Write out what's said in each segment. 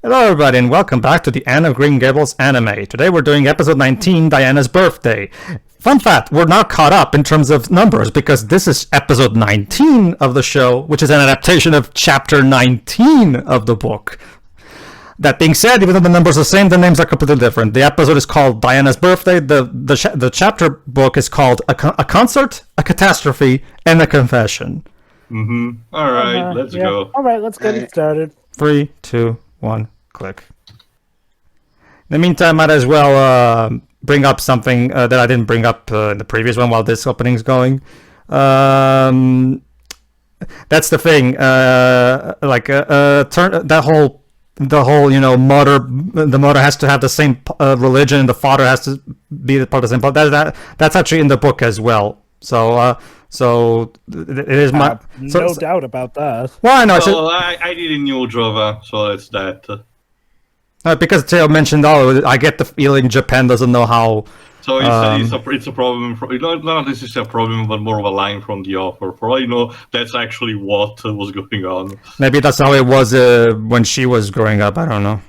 Hello everybody and welcome back to the Anne of Green Gables anime. Today we're doing episode 19, Diana's birthday. Fun fact, we're not caught up in terms of numbers because this is episode 19 of the show, which is an adaptation of chapter 19 of the book. That being said, even though the numbers are the same, the names are completely different. The episode is called Diana's Birthday. The chapter book is called A Concert, A Catastrophe, and A Confession. All right, let's go. All right, let's get it started. 3, 2, 1, click. In the meantime, might as well bring up something that I didn't bring up in the previous one while this opening's going. That's the thing. The whole, the mother has to have the same religion, and the father has to be part of the same. But that's actually in the book as well. So it is my no doubt about that. Well, I know. Well, I did a new Java, so it's that. Because Teo mentioned, I get the feeling Japan doesn't know how. So it's a problem. Not necessarily a problem, but more of a line from the author. For all you know, that's actually what was going on. Maybe that's how it was when she was growing up. I don't know.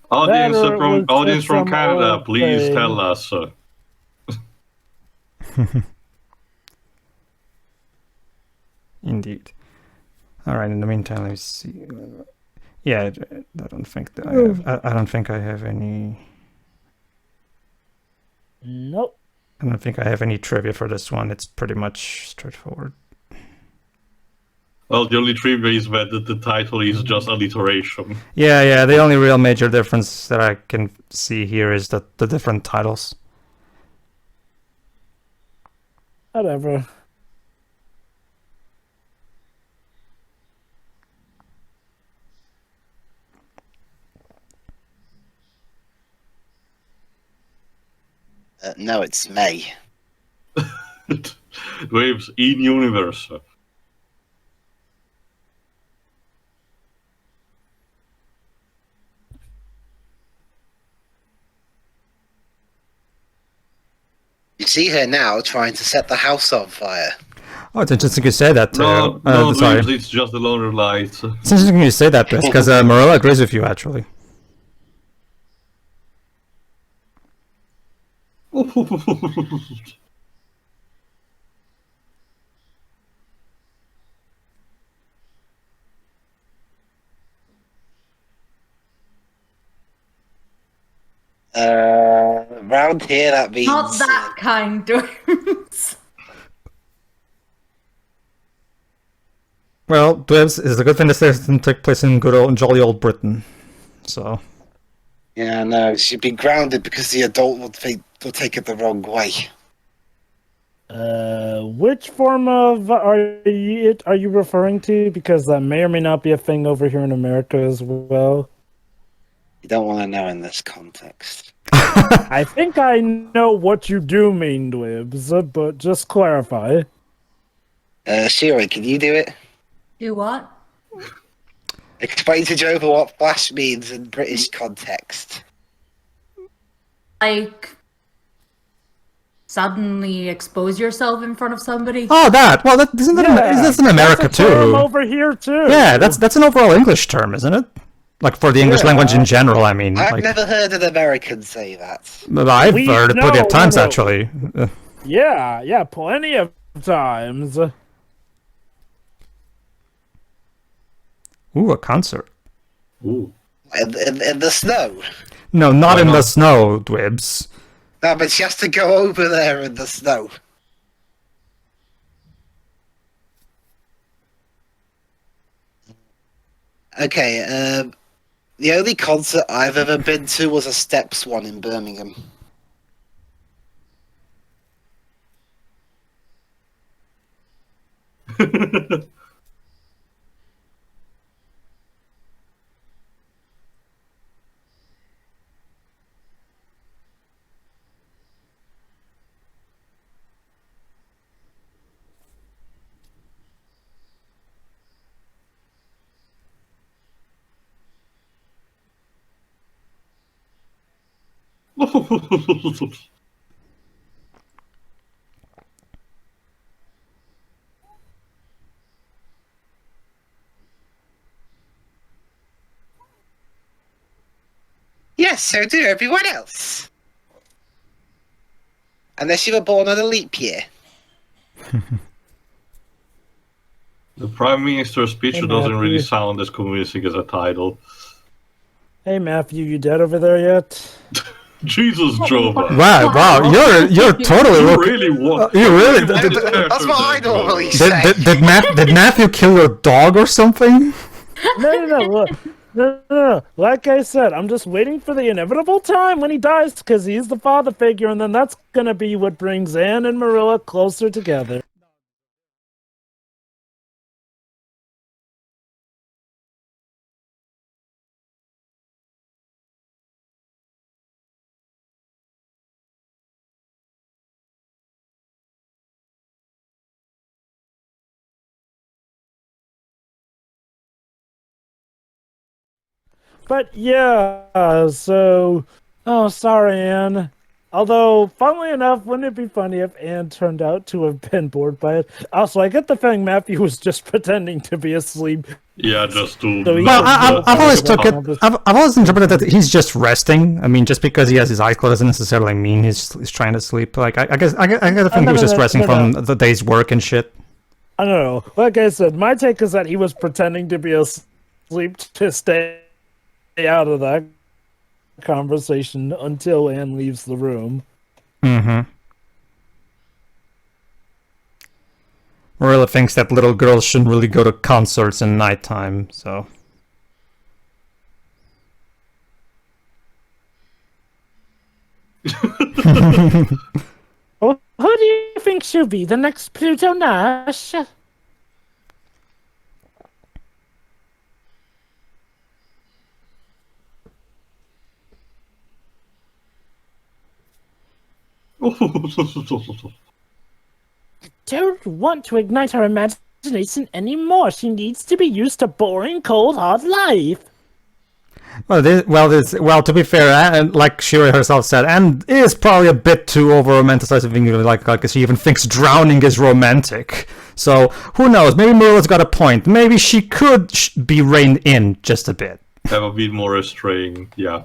Audience from Canada, please tell us. Indeed. All right. In the meantime, let me see. Yeah, I don't think I don't think I have any. Nope. I don't think I have any trivia for this one. It's pretty much straightforward. Well, the only trivia is that the title is just alliteration. Yeah. The only real major difference that I can see here is that the different titles. Whatever. No, it's May. Waves in universe. You see her now trying to set the house on fire. Oh, it's interesting you say that. No, sorry. Waves, it's just the loner lights. It's interesting you say that, because Marilla agrees with you, actually. Around here that means... Not that kind, Dorms. Well, Dwebs is a good thing this doesn't take place in good old jolly old Britain. So. Yeah, no, she'd be grounded because the adult will take it the wrong way. Which form of are you referring to? Because that may or may not be a thing over here in America as well. You don't want to know in this context. I think I know what you do mean, Dwibs, but just clarify. Shira, can you do it? Do what? Explain to Jova what flash means in British context. Like, suddenly expose yourself in front of somebody? Oh, that. Well, that's in America that's a term too. over here too. Yeah, that's an overall English term, isn't it? Like for the English language in general, I mean. I've never heard an American say that. I've heard it plenty of times, actually. Yeah, plenty of times. Ooh, a concert. Ooh. In the snow? No, not in the snow, Dwibs. No, but she has to go over there in the snow. Okay, the only concert I've ever been to was a Steps one in Birmingham. Yes, so do everyone else. Unless you were born on a leap year. The Prime Minister's speech Hey, doesn't really Matthew. sound as convincing as a title. Hey, Matthew, you dead over there yet? Jesus, Jova. Wow, you're totally You looking. really want. You really That's what I normally say. did Matthew kill your dog or something? No, look. No. Like I said, I'm just waiting for the inevitable time when he dies, because he's the father figure, and then that's gonna be what brings Anne and Marilla closer together. But yeah, so... Oh, sorry, Anne. Although, funnily enough, wouldn't it be funny if Anne turned out to have been bored by it? Also, I get the feeling Matthew was just pretending to be asleep. Yeah, just to. So he Well, doesn't I've always know took it. about I've always interpreted that he's just resting. I mean, just because he has his eyes closed doesn't necessarily mean he's trying to sleep. Like, I guess I gotta think he was just resting from the day's work and shit. I don't know. Like I said, my take is that he was pretending to be asleep to stay out of that conversation until Anne leaves the room. Mm-hmm. Marilla thinks that little girls shouldn't really go to concerts in nighttime, so. Well, who do you think should be the next Pluto Nash? Don't want to ignite her imagination anymore. She needs to be used to boring, cold, hard life. Well, to be fair, and like Shira herself said, and is probably a bit too over romanticizing, like she even thinks drowning is romantic. So who knows? Maybe Marilla's got a point. Maybe she could be reined in just a bit. Have a bit more restraint, yeah.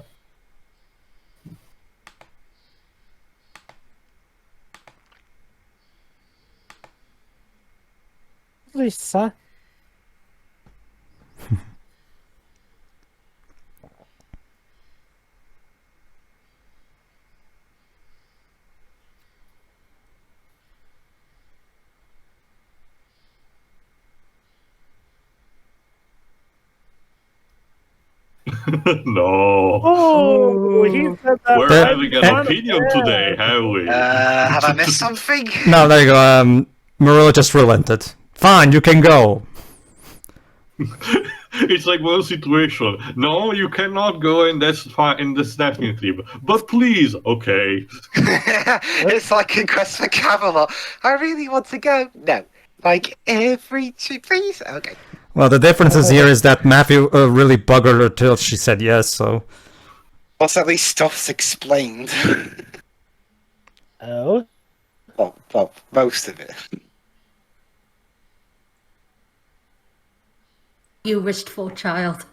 Lisa. No. Oh, he said that. We're right having an front of opinion Anne. today, have we? Have I missed something? No, there you go. Marilla just relented. Fine, you can go. It's like one situation. No, you cannot go in this in this definitely. But please, okay. It's like a quest for Camelot. I really want to go. No. Like every two, please? Okay. Well, the difference is here is that Matthew really buggered her till she said yes, so. Plus, at least stuff's explained. Oh, well, most of it. You wishful child.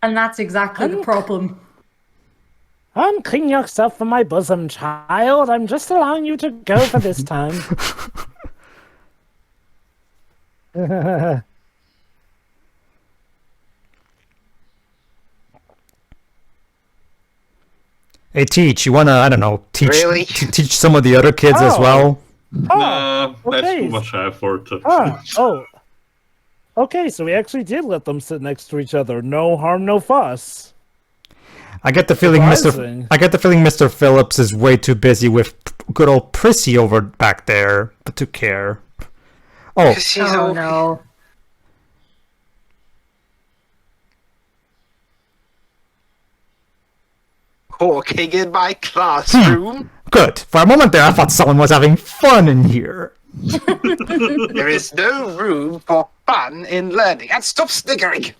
And that's exactly the problem. unclean yourself from my bosom, child. I'm just allowing you to go for this time. Hey, Teach, you wanna, I don't know, Really? teach some of the other kids as Oh. well? Nah, that's okay. too much effort. Oh. Okay, so we actually did let them sit next to each other. No harm, no fuss. I get the feeling Surprising. Mr. Phillips is way too busy with good old Prissy over back there to care. Oh, She's Oh all... no. Hawking in my classroom. good. For a moment there, I thought someone was having fun in here. There is no room for fun in learning. And stop sniggering.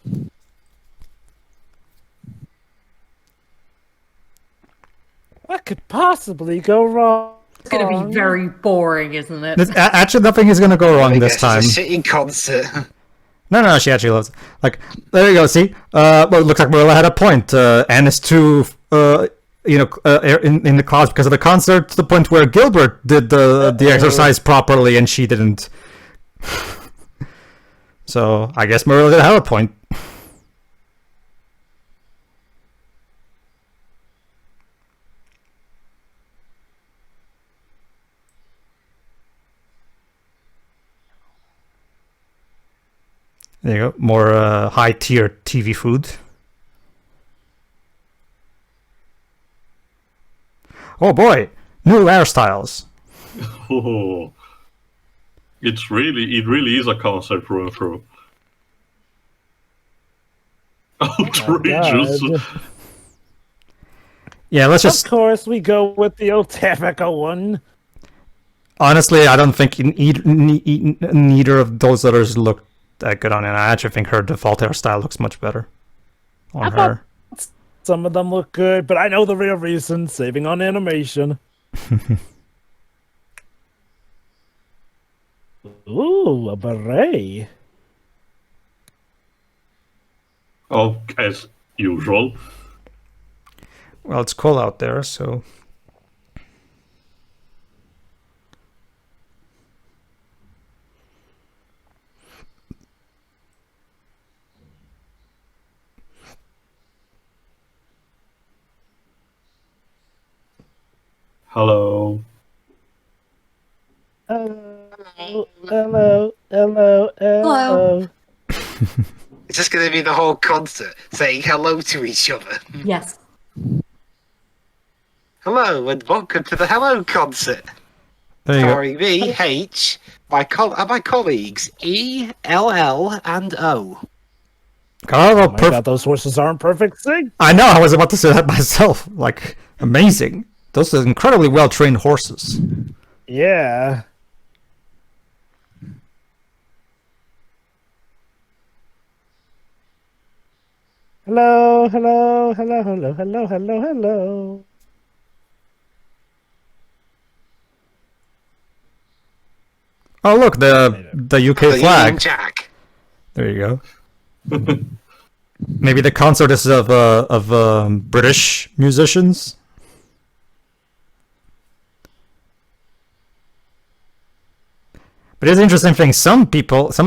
What could possibly go wrong? It's going to be very boring, isn't it? Actually, nothing is gonna go wrong this time. It's a shitty concert. No, she actually loves it. Like, there you go, see? Well, it looks like Marilla had a point. Anne is too, in the clouds because of the concert, to the point where Gilbert did the exercise properly and she didn't. So, I guess Marilla did have a point. There you go. More high-tier TV food. Oh boy, new hairstyles. Oh, it really is a concert through and through. Outrageous. God. Yeah, let's just... Of course, we go with the old typical one. Honestly, I don't think neither of those others look that good on it. I actually think her default hairstyle looks much better on her. Some of them look good, but I know the real reason, saving on animation. Ooh, a beret. Oh, as usual. Well, it's cold out there, so... Hello. Hello. It's just going to be the whole concert saying hello to each other. Yes. Hello and welcome to the Hello concert. There you go. Starring me, H, my colleagues E, LL, and O. Oh, My God, those horses aren't perfect sync. I know, I was about to say that myself. Like, amazing. Those are incredibly well-trained horses. Yeah. Hello. Oh, look, the UK The Union flag. Jack. There you go. Maybe the concert is of British musicians. But it's an interesting thing. Some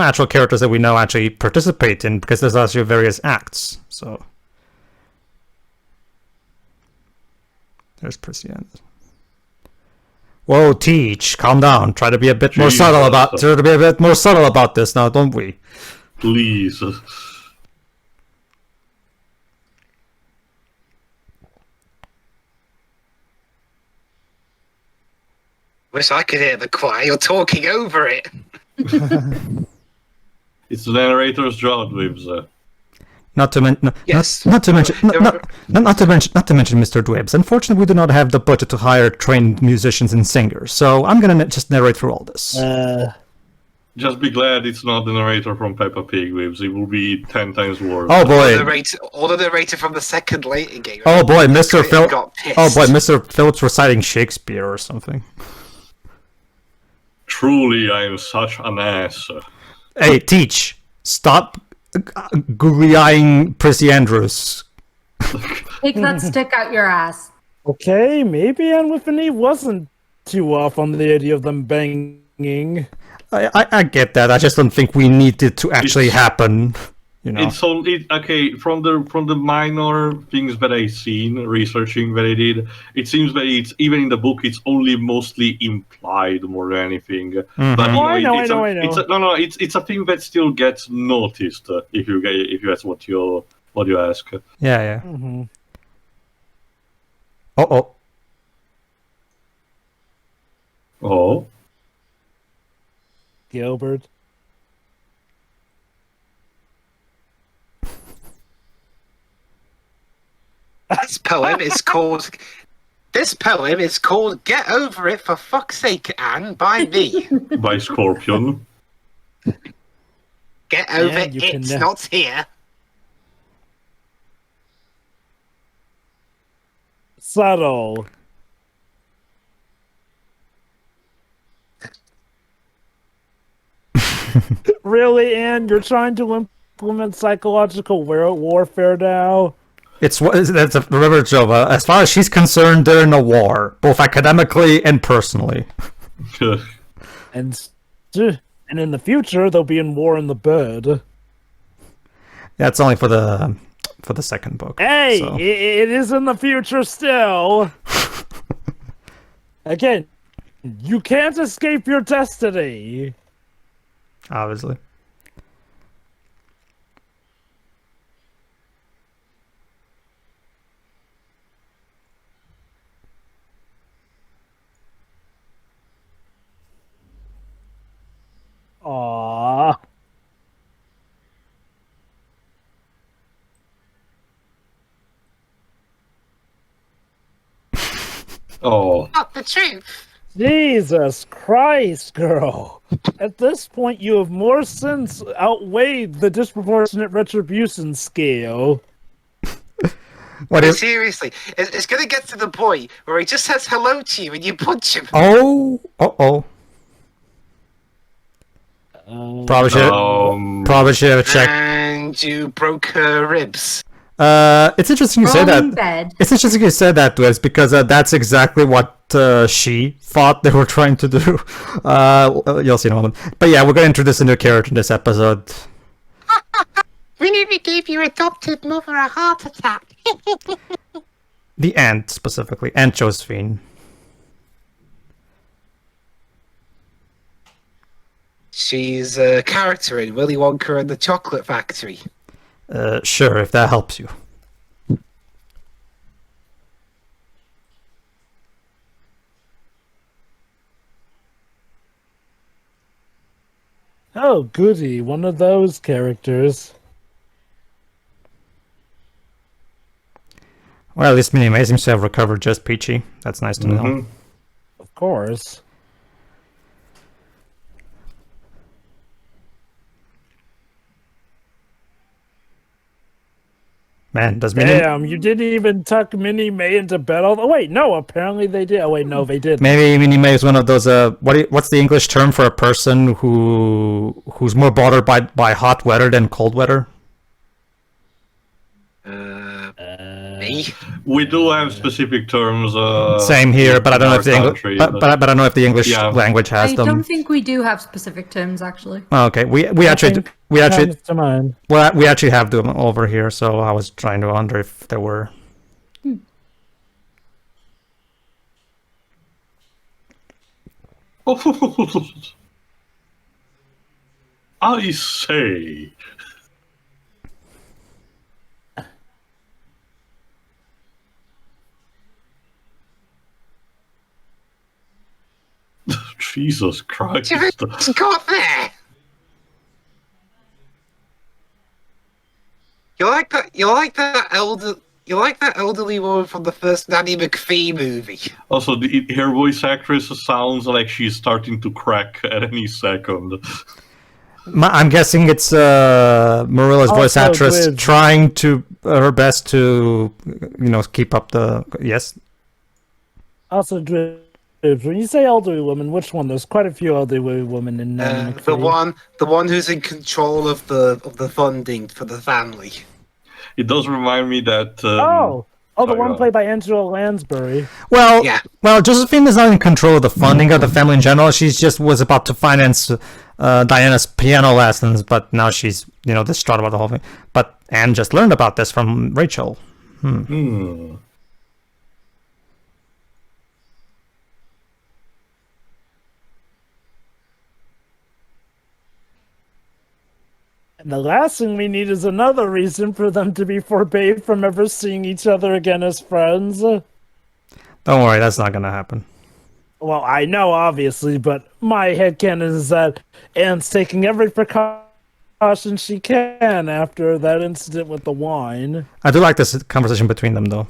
actual characters that we know actually participate in because there's actually various acts. So there's Persian. Whoa, Teach, calm down. Try to be a bit more subtle about this now, don't we? Please. Wish I could hear the choir talking over it. It's the narrator's job, Dwebs. Not to mention Mr. Dwebs. Unfortunately, we do not have the budget to hire trained musicians and singers, so I'm gonna just narrate through all this. Just be glad it's not the narrator from Peppa Pig, Dwebs. It will be 10 times worse. Oh boy! Or the narrator from the second Later game. Oh boy, Mr. Phil. Got pissed. Oh boy, Mr. Phillips reciting Shakespeare or something. Truly, I am such an ass. Hey, Teach, stop googly-eyeing Prissy Andrews. Take that stick out your ass. Okay, maybe Anne Whitney wasn't too off on the idea of them banging. I get that. I just don't think we need it to actually happen. You know. It's only okay from the minor things that I've seen researching that I did. It seems that it's even in the book. It's only mostly implied more than anything. Mm-hmm. But you I know. It's a thing that still gets noticed if that's what you ask. Yeah. Mm-hmm. Oh. Oh. Gilbert. This poem is called "Get Over It for Fuck's Sake, Anne" by me. By Scorpion. Get over Yeah, you it, can, not here. Subtle. Really, Anne? You're trying to implement psychological warfare now? Remember, Jova, as far as she's concerned, they're in a war, both academically and personally. And in the future, they'll be in war in the bed. That's only for the second book. Hey, so. it is in the future still. Again, you can't escape your destiny. Obviously. Aww. Oh, Not the truth. Jesus Christ, girl. At this point, you have more sins outweighed the disproportionate retribution scale. What if? Seriously, it's going to get to the point where he just says hello to you and you punch him. Oh. Probably should have checked. And you broke her ribs. It's interesting you say Wrong that. bed. It's interesting you said that, Wes, because that's exactly what she thought they were trying to do. You'll see in a moment. But yeah, we're going to introduce a new character in this episode. We nearly gave your adopted mother a heart attack. The Ant, specifically. Aunt Josephine. She's a character in Willy Wonka and the Chocolate Factory. Sure, if that helps you. Oh, goody, one of those characters. Well, at least Minnie May seems to have recovered just peachy. That's nice to know. Of course. Man, does Minnie... Damn, you didn't even tuck Minnie May into bed. Oh, wait, no, apparently they did. Oh, wait, no, they didn't. Maybe Minnie May is one of those, what's the English term for a person who's more bothered by hot weather than cold weather? Me? we do have specific terms. Same here, but I don't know if the English, country, but I don't know if the English Yeah. language has I them. don't think we do have specific terms, actually. Oh, okay, we actually Comes to mind. we actually have them over here. So I was trying to wonder if there were. I say. Jesus Christ. It's got there. You like that elderly woman from the first Nanny McPhee movie. Also, her voice actress sounds like she's starting to crack at any second. I'm guessing it's Marilla's voice Also actress with- trying to her best to keep up the yes. Also, Dribs, when you say elderly woman, which one? There's quite a few elderly women in Nanny The McPhee. one who's in control of the funding for the family. It does remind me that. The sorry, one played by Angela Lansbury. Well, Yeah. Josephine is not in control of the funding of the family in general. She just was about to finance Diana's piano lessons, but now she's distraught about the whole thing. But Anne just learned about this from Rachel. And the last thing we need is another reason for them to be forbade from ever seeing each other again as friends. Don't worry, that's not gonna happen. Well, I know, obviously, but my headcanon is that Anne's taking every precaution she can after that incident with the wine. I do like this conversation between them, though.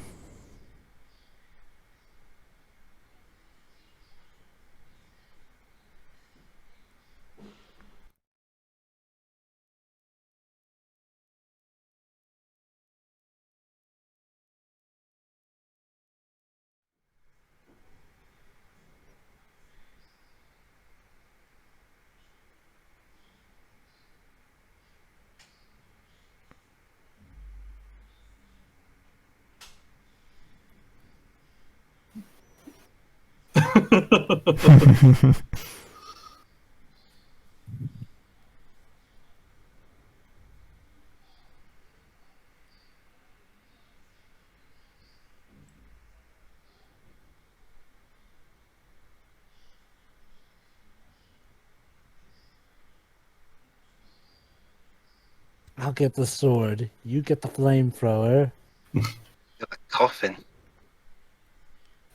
I'll get the sword. You get the flamethrower. The coffin.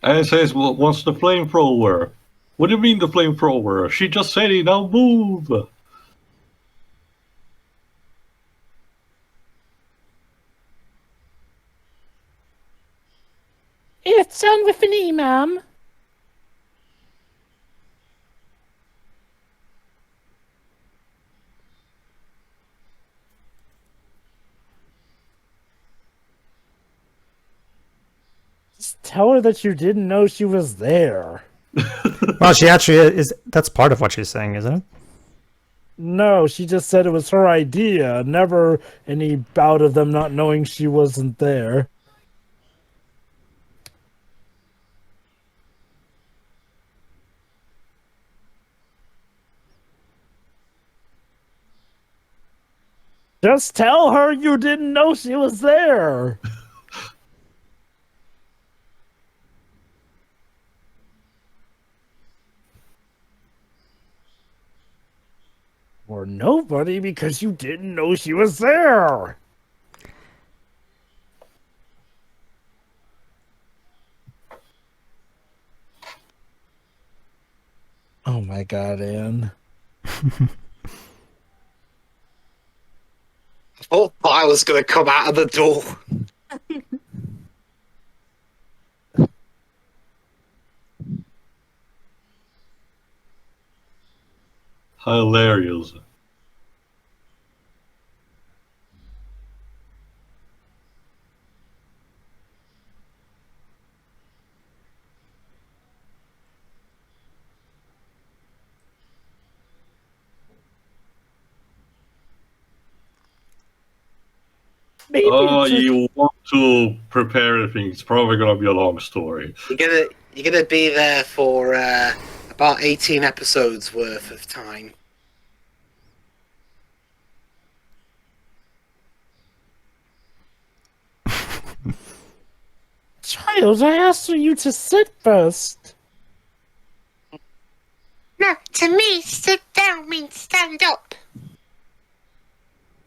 And it says, well, what's the flamethrower? What do you mean the flamethrower? She just said it, now move! It's on with an E, ma'am. Just tell her that you didn't know she was there. Well, she actually is. That's part of what she's saying, isn't it? No, she just said it was her idea. Never any bout of them not knowing she wasn't there. Just tell her you didn't know she was there. Or nobody because you didn't know she was there. Oh my god, Anne. I thought I was going to come out of the door. Hilarious. Maybe Oh, it's just- you want to prepare everything. It's probably going to be a long story. You're gonna be there for about 18 episodes worth of time. Child, I asked you to sit first. No, to me, sit down means stand up.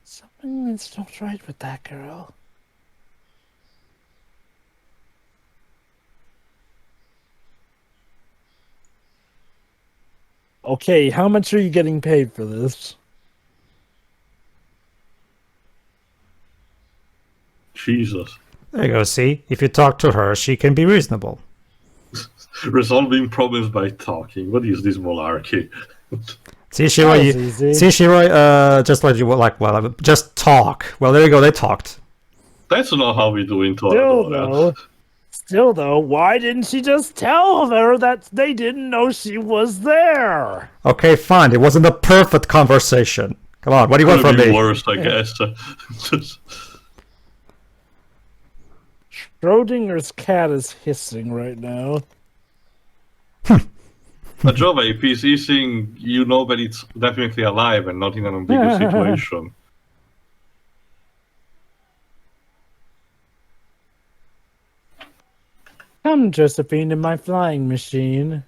Something's not right with that girl. Okay, how much are you getting paid for this? Jesus. There you go. See, if you talk to her, she can be reasonable. Resolving problems by talking. What is this malarkey? See, Shiro, That was easy. see, Shiro, just like you like. Well, just talk. Well, there you go. They talked. That's not how we do in Still though, why didn't she just tell her that they didn't know she was there? Okay, fine. It wasn't a perfect conversation. Come on, what do you want Could from have been me? worse, I guess. Schrodinger's cat is hissing right now. A job AP is saying you know that it's definitely alive and not in an ambiguous situation. Come, Josephine, in my flying machine.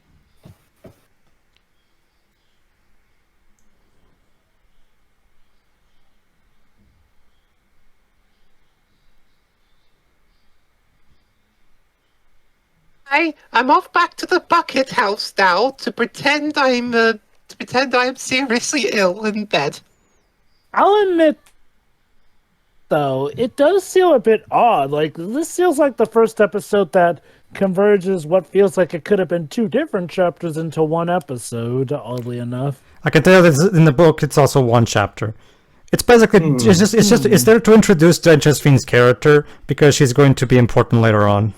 I'm off back to the bucket house now to pretend I'm seriously ill in bed. I'll admit, though, it does feel a bit odd. Like, this feels like the first episode that converges what feels like it could have been two different chapters into one episode, oddly enough. I can tell that in the book it's also one chapter. It's basically it's there to introduce Josephine's character because she's going to be important later on.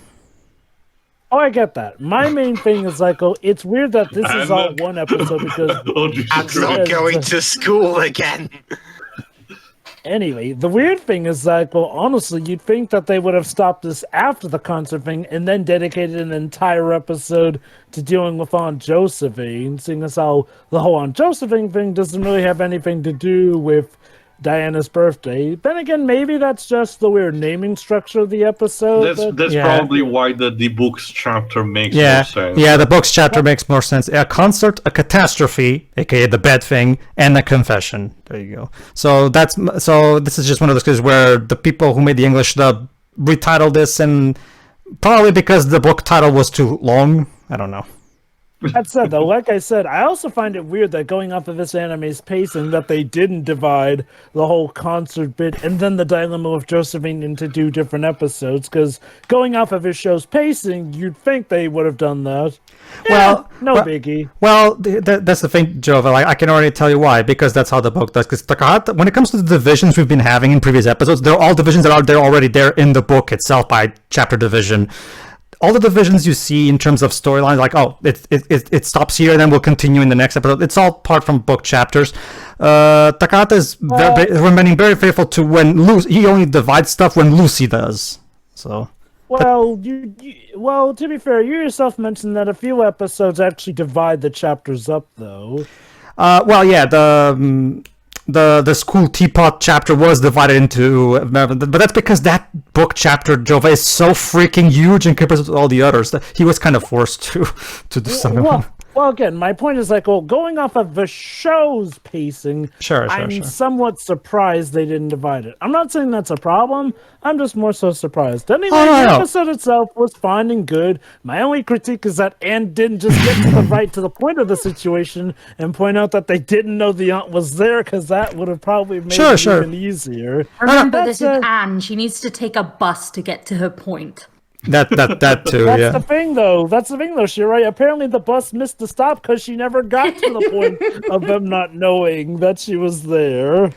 Oh, I get that. My main thing is like, oh, it's weird that this is all one episode because Oh, Jesus I'm Christ. not going to school again. Anyway, the weird thing is that, well, honestly, you'd think that they would have stopped this after the concert thing and then dedicated an entire episode to dealing with Aunt Josephine, seeing as how the whole Aunt Josephine thing doesn't really have anything to do with Diana's birthday. Then again, maybe that's just the weird naming structure of the episode. That's Yeah. probably why the books chapter makes more Yeah, sense. yeah. The book's chapter makes more sense. A concert, a catastrophe, aka the bad thing, and a confession. There you go. So this is just one of those cases where the people who made the English dub retitled this, and probably because the book title was too long. I don't know. That said, though, like I said, I also find it weird that going off of this anime's pacing, that they didn't divide the whole concert bit and then the dilemma with Josephine into 2 different episodes, because going off of his show's pacing, you'd think they would have done that. Well, no well- biggie. Well, that's the thing, Jova. I can already tell you why, because that's how the book does. Because Takahata, when it comes to the divisions we've been having in previous episodes, they're all divisions that are there already there in the book itself by chapter division. All the divisions you see in terms of storylines, like, oh, it stops here and then we'll continue in the next episode. It's all part from book chapters. Takahata is remaining very faithful to when he only divides stuff when Lucy does. So. Well, well, to be fair, you yourself mentioned that a few episodes actually divide the chapters up, though. Well, yeah, the school teapot chapter was divided into, but that's because that book chapter, Jova, is so freaking huge in comparison to all the others that he was kind of forced to do something. Well, again, my point is like, well, going off of the show's pacing, Sure. I'm somewhat surprised they didn't divide it. I'm not saying that's a problem. I'm just more so surprised. Anyway, the episode itself was fine and good. My only critique is that Anne didn't just get to the point of the situation and point out that they didn't know the aunt was there, because that would have probably made it even easier. Remember, this is Anne. She needs to take a bus to get to her point. That too, That's yeah. the thing, though. Shirai. Apparently, the bus missed the stop because she never got to the point of them not knowing that she was there.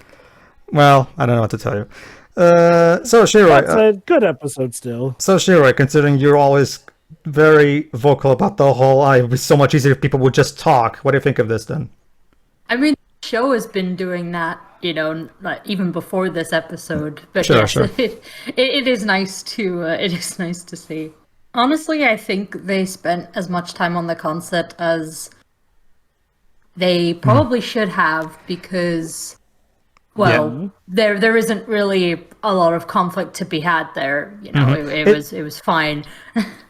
Well, I don't know what to tell you. So Shirai, That's a good episode still. So Shirai, considering you're always very vocal about the whole, it would be so much easier if people would just talk. What do you think of this then? I mean, the show has been doing that, like, even before this episode. But Sure, yes, sure. It is nice to see. Honestly, I think they spent as much time on the concept as they probably should have, because, well, there isn't really a lot of conflict to be had there. It was fine.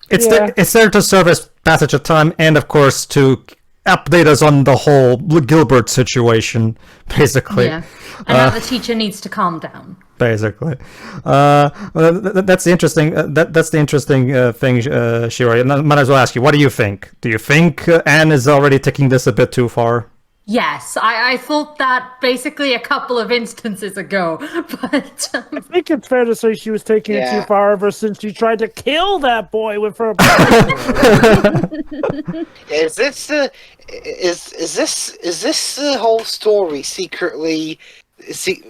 It's there to serve as passage of time, and of course to update us on the whole Gilbert situation, basically. Yeah, and now the teacher needs to calm down. Basically, that's the interesting. That's the interesting thing, Shirai. And I might as well ask you, what do you think? Do you think Anne is already taking this a bit too far? Yes, I thought that basically a couple of instances ago, but I think it's fair to say she was taking it too far ever since she tried to kill that boy with her. Is this the whole story secretly?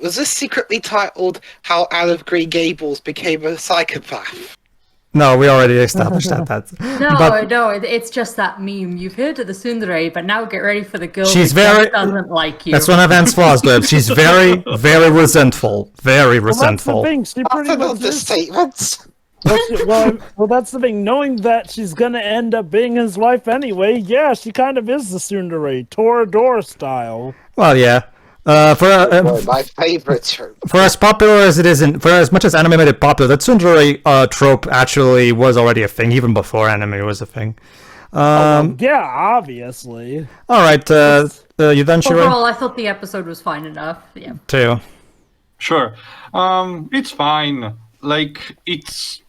Was this secretly titled "How Anne of Green Gables Became a Psychopath"? No, we already established that. No, it's just that meme. You've heard of the tsundere, but now get ready for the girl She's who very just doesn't like you. That's one of Anne's flaws, babe. She's very, very resentful. Very resentful. Well, that's the thing. She pretty Often much understatements. well, that's the thing. Knowing that she's gonna end up being his wife anyway, yeah, she kind of is the tsundere, Toradora style. Well, yeah. My favorite trope. For as popular as it isn't, for as much as anime made it popular, the tsundere trope actually was already a thing, even before anime was a thing. Yeah, obviously. All right, you done, Shirai? Overall, I thought the episode was fine enough. Yeah. Too. Sure. It's fine. Like, it's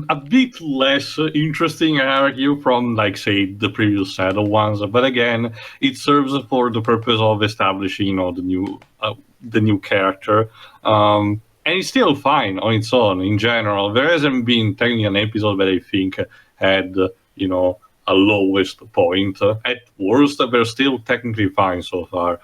a bit less interesting, I argue, from, like, say, the previous set of ones. But again, it serves for the purpose of establishing, the new character. And it's still fine on its own in general. There hasn't been technically an episode that I think had, a lowest point. At worst, they're still technically fine so far.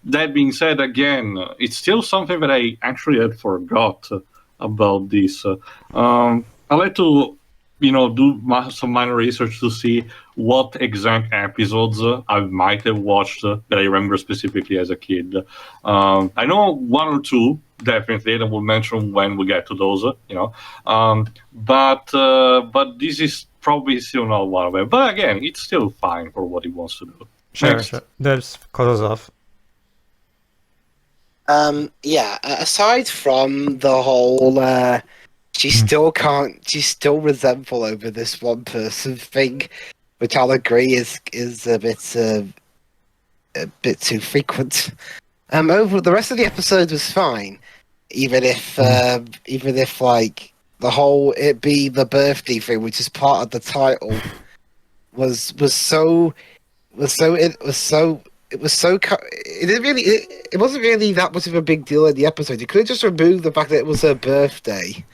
That being said, again, it's still something that I actually had forgot about this. I'd like to do some minor research to see what exact episodes I might have watched that I remember specifically as a kid. I know one or two, definitely, that we'll mention when we get to those, but this is probably still not one of them. But again, it's still fine for what he wants to do. Sure. There's close off. Aside from the whole she still resentful over this one person thing, which I'll agree is a bit too frequent. Over the rest of the episode was fine, even if like the whole it be the birthday thing, which is part of the title, it wasn't really that much of a big deal in the episode. You could have just removed the fact that it was her birthday,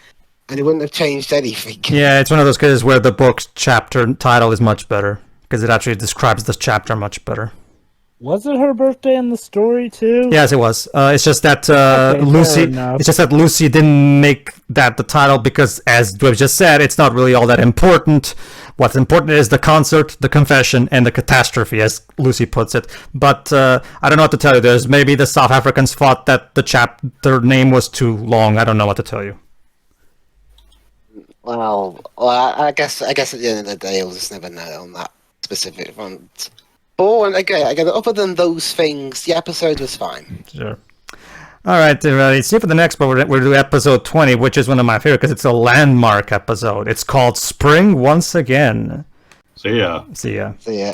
and it wouldn't have changed anything. Yeah, it's one of those cases where the book's chapter title is much better because it actually describes the chapter much better. Was it her birthday in the story too? Yes, it was. It's just that Okay, Lucy. fair enough. It's just that Lucy didn't make that the title because, as Dweb just said, it's not really all that important. What's important is the concert, the confession, and the catastrophe, as Lucy puts it. But I don't know what to tell you. There's maybe the South Africans thought that the chapter name was too long. I don't know what to tell you. Well, I guess at the end of the day, we'll just never know on that specific front. Oh, and again, other than those things, the episode was fine. Sure. All right, let's see for the next, but we'll do episode 20, which is one of my favorite because it's a landmark episode. It's called Spring Once Again. See ya. See ya. So yeah.